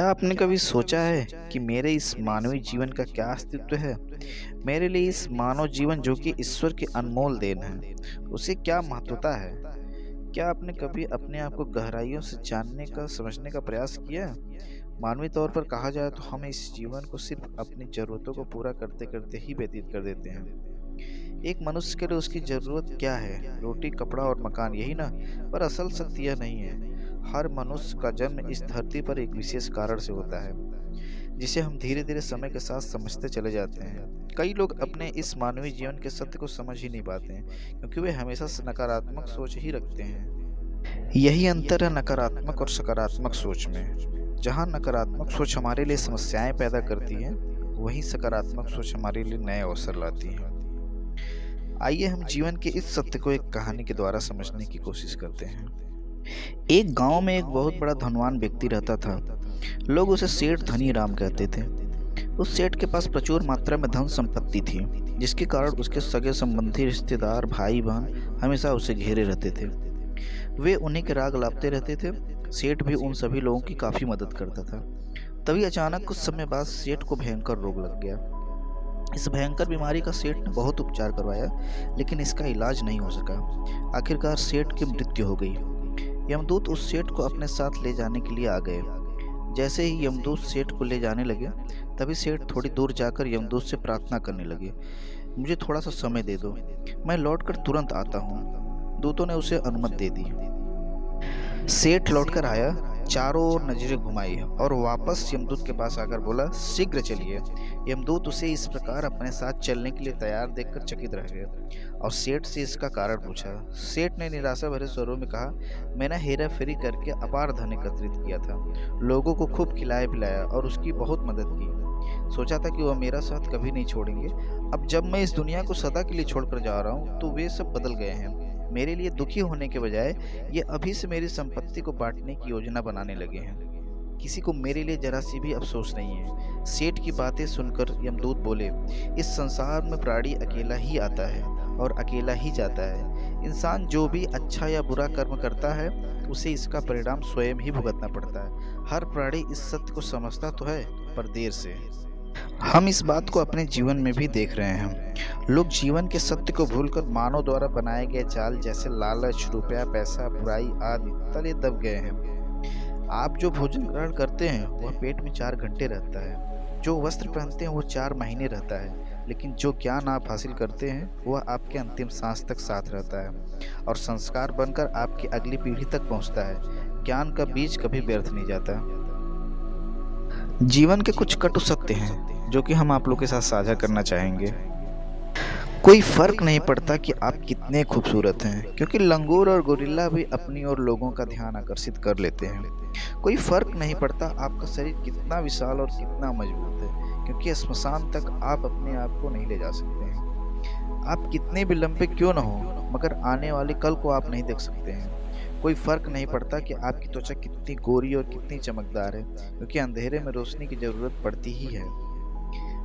क्या आपने कभी सोचा है कि मेरे इस मानवीय जीवन का क्या अस्तित्व है? मेरे लिए इस मानव जीवन जो कि ईश्वर की अनमोल देन है, उसे क्या महत्वता है? क्या आपने कभी अपने आप को गहराइयों से जानने का, समझने का प्रयास किया है? मानवीय तौर पर कहा जाए तो हम इस जीवन को सिर्फ अपनी ज़रूरतों को पूरा करते-करते ही व्यतीत कर देते हैं। एक मनुष्य के लिए उसकी ज़रूरत क्या है? रोटी, कपड़ा और मकान, यही ना? पर असल सत्य यह नहीं है। हर मनुष्य का जन्म इस धरती पर एक विशेष कारण से होता है, जिसे हम धीरे-धीरे समय के साथ समझते चले जाते हैं। कई लोग अपने इस मानवीय जीवन के सत्य को समझ ही नहीं पाते हैं, क्योंकि वे हमेशा से नकारात्मक सोच ही रखते हैं। यही अंतर है नकारात्मक और सकारात्मक सोच में। जहाँ नकारात्मक सोच हमारे लिए समस्याएं पैदा करती है, वहीं सकारात्मक सोच हमारे लिए नए अवसर लाती है। आइए हम जीवन के इस सत्य को एक कहानी के द्वारा समझने की कोशिश करते हैं। एक गांव में एक बहुत बड़ा धनवान व्यक्ति रहता था। लोग उसे सेठ धनी राम कहते थे। उस सेठ के पास प्रचुर मात्रा में धन संपत्ति थी, जिसके कारण उसके सगे संबंधी, रिश्तेदार, भाई बहन हमेशा उसे घेरे रहते थे। वे उन्हीं के राग लापते रहते थे। सेठ भी उन सभी लोगों की काफी मदद करता था। तभी अचानक कुछ समय बाद सेठ को भयंकर रोग लग गया। इस भयंकर बीमारी का सेठ ने बहुत उपचार करवाया, लेकिन इसका इलाज नहीं हो सका। आखिरकार सेठ की मृत्यु हो गई। यमदूत उस सेठ को अपने साथ ले जाने के लिए आ गए। जैसे ही यमदूत सेठ को ले जाने लगे, तभी सेठ थोड़ी दूर जाकर यमदूत से प्रार्थना करने लगे, मुझे थोड़ा सा समय दे दो, मैं लौटकर तुरंत आता हूँ। दूतों ने उसे अनुमति दे दी। सेठ लौटकर आया, चारों ओर नजरें घुमाई और वापस यमदूत के पास आकर बोला, शीघ्र चलिए। यमदूत उसे इस प्रकार अपने साथ चलने के लिए तैयार देखकर चकित रह गए और सेठ से इसका कारण पूछा। सेठ ने निराशा भरे स्वरों में कहा, मैंने हेरा फेरी करके अपार धन एकत्रित किया था, लोगों को खूब खिलाया पिलाया और उसकी बहुत मदद की। सोचा था कि वह मेरा साथ कभी नहीं छोड़ेंगे। अब जब मैं इस दुनिया को सदा के लिए छोड़कर जा रहा हूँ, तो वे सब बदल गए हैं। मेरे लिए दुखी होने के बजाय ये अभी से मेरी संपत्ति को बांटने की योजना बनाने लगे हैं। किसी को मेरे लिए जरा सी भी अफसोस नहीं है। सेठ की बातें सुनकर यमदूत बोले, इस संसार में प्राणी अकेला ही आता है और अकेला ही जाता है। इंसान जो भी अच्छा या बुरा कर्म करता है, उसे इसका परिणाम स्वयं ही भुगतना पड़ता है। हर प्राणी इस सत्य को समझता तो है, पर देर से। हम इस बात को अपने जीवन में भी देख रहे हैं। लोग जीवन के सत्य को भूलकर मानव द्वारा बनाए गए जाल जैसे लालच, रुपया, पैसा, बुराई आदि तले दब गए हैं। आप जो भोजन ग्रहण करते हैं वह पेट में 4 घंटे रहता है, जो वस्त्र पहनते हैं वो 4 महीने रहता है, लेकिन जो ज्ञान आप हासिल करते हैं वह आपके अंतिम सांस तक साथ रहता है और संस्कार बनकर आपकी अगली पीढ़ी तक पहुंचता है। ज्ञान का बीज कभी व्यर्थ नहीं जाता। जीवन के कुछ कटु सत्य हैं जो कि हम आप लोग के साथ साझा करना चाहेंगे। कोई फर्क नहीं पड़ता कि आप कितने खूबसूरत हैं, क्योंकि लंगूर और गोरिल्ला भी अपनी ओर लोगों का ध्यान आकर्षित कर लेते हैं। कोई फर्क नहीं पड़ता आपका शरीर कितना विशाल और कितना मजबूत है, क्योंकि श्मशान तक आप अपने आप को नहीं ले जा सकते हैं। आप कितने भी लंबे क्यों न हो, मगर आने वाले कल को आप नहीं देख सकते हैं। कोई फर्क नहीं पड़ता कि आपकी त्वचा कितनी गोरी और कितनी चमकदार है, क्योंकि अंधेरे में रोशनी की जरूरत पड़ती ही है।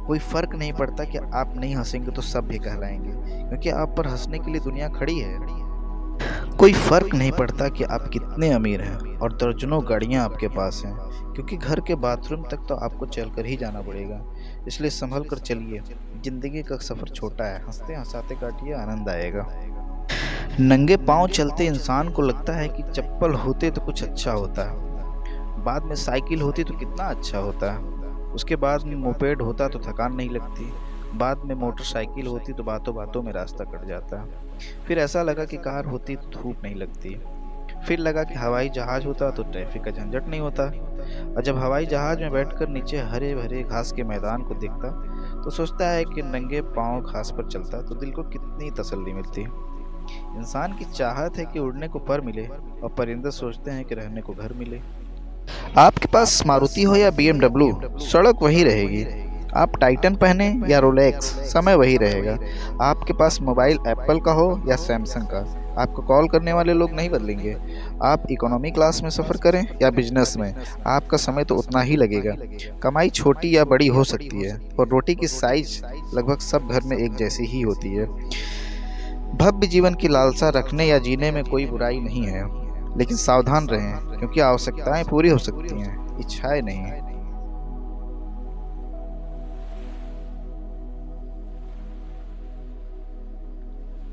कोई फर्क नहीं पड़ता कि आप नहीं हंसेंगे तो सब भी कहलाएंगे, क्योंकि आप पर हंसने के लिए दुनिया खड़ी है। कोई फर्क नहीं पड़ता कि आप कितने अमीर हैं और दर्जनों गाड़ियां आपके पास हैं, क्योंकि घर के बाथरूम तक तो आपको चलकर ही जाना पड़ेगा। इसलिए संभल कर चलिए, जिंदगी का सफर छोटा है, हंसते हंसाते काटिए, आनंद आएगा। नंगे पांव चलते इंसान को लगता है कि चप्पल होते तो कुछ अच्छा होता है, बाद में साइकिल होती तो कितना अच्छा होता है, उसके बाद में मोपेड होता तो थकान नहीं लगती, बाद में मोटरसाइकिल होती तो बातों बातों में रास्ता कट जाता, फिर ऐसा लगा कि कार होती तो धूप नहीं लगती, फिर लगा कि हवाई जहाज होता तो ट्रैफिक का झंझट नहीं होता। और जब हवाई जहाज में बैठकर नीचे हरे भरे घास के मैदान को देखता तो सोचता है कि नंगे पांव घास पर चलता तो दिल को कितनी तसल्ली मिलती। इंसान की चाहत है कि उड़ने को पर मिले, और परिंदे सोचते हैं कि रहने को घर मिले। आपके पास मारुति हो या BMW, सड़क वही रहेगी। आप टाइटन पहने या रोलेक्स, समय वही रहेगा। आपके पास मोबाइल एप्पल का हो या सैमसंग का, आपको कॉल करने वाले लोग नहीं बदलेंगे। आप इकोनॉमी क्लास में सफ़र करें या बिजनेस में, आपका समय तो उतना ही लगेगा। कमाई छोटी या बड़ी हो सकती है, और रोटी की साइज लगभग सब घर में एक जैसी ही होती है। भव्य जीवन की लालसा रखने या जीने में कोई बुराई नहीं है, लेकिन सावधान रहें, क्योंकि आवश्यकताएं पूरी हो सकती हैं, इच्छाएं नहीं।